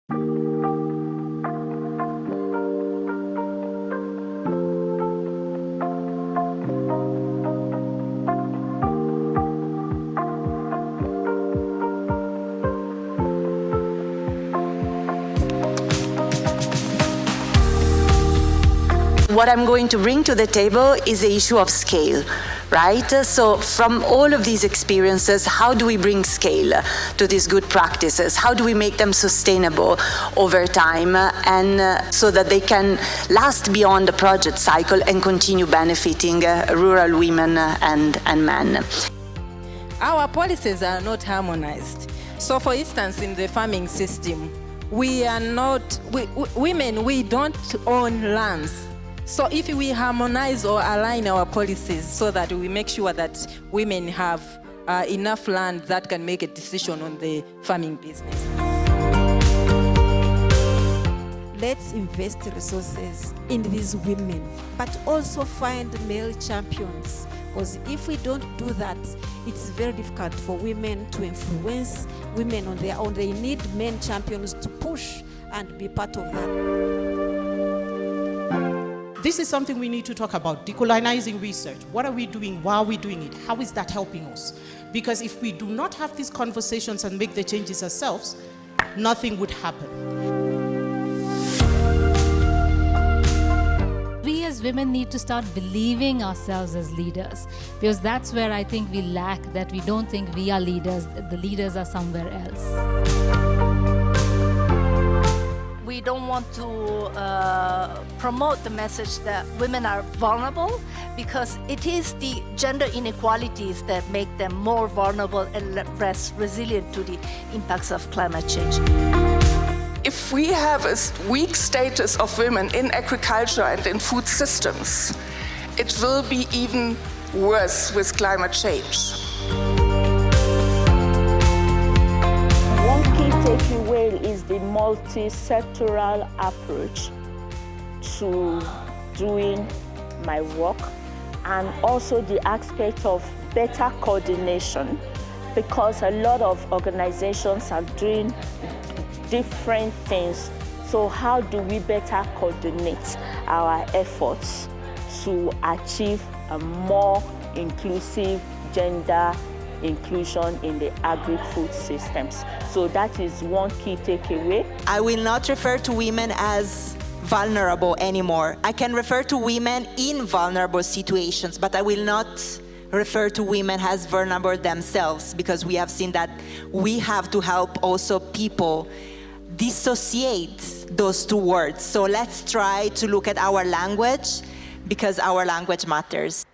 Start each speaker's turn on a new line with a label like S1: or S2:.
S1: What I'm going to bring to the table is the issue of scale, right? So from all of these experiences, how do we bring scale to these good practices? How do we make them sustainable over time and so that they can last beyond the project cycle and continue benefiting rural women and men?
S2: Our policies are not harmonized. So for instance, in the farming system, women, we don't own lands. So if we harmonize or align our policies so that we make sure that women have enough land that can make a decision on the farming business.
S3: Let's invest resources in these women, but also find male champions. Because if we don't do that, it's very difficult for women to influence women on their own. They need men champions to push and be part of that.
S4: This is something we need to talk about, decolonizing research. What are we doing? Why are we doing it? How is that helping us? Because if we do not have these conversations and make the changes ourselves, nothing would happen.
S5: We as women need to start believing ourselves as leaders, because that's where I think we lack, that we don't think we are leaders, the leaders are somewhere else.
S6: We don't want to promote the message that women are vulnerable, because it is the gender inequalities that make them more vulnerable and less resilient to the impacts of climate change.
S7: If we have a weak status of women in agriculture and in food systems, it will be even worse with climate change.
S8: One key takeaway is the multi-sectoral approach to doing my work, and also the aspect of better coordination, because a lot of organizations are doing different things. So how do we better coordinate our efforts to achieve a more inclusive gender inclusion in the agri-food systems? So that is one key takeaway.
S9: I will not refer to women as vulnerable anymore. I can refer to women in vulnerable situations, but I will not refer to women as vulnerable themselves, because we have seen that we have to help also people dissociate those two words. So let's try to look at our language, because our language matters.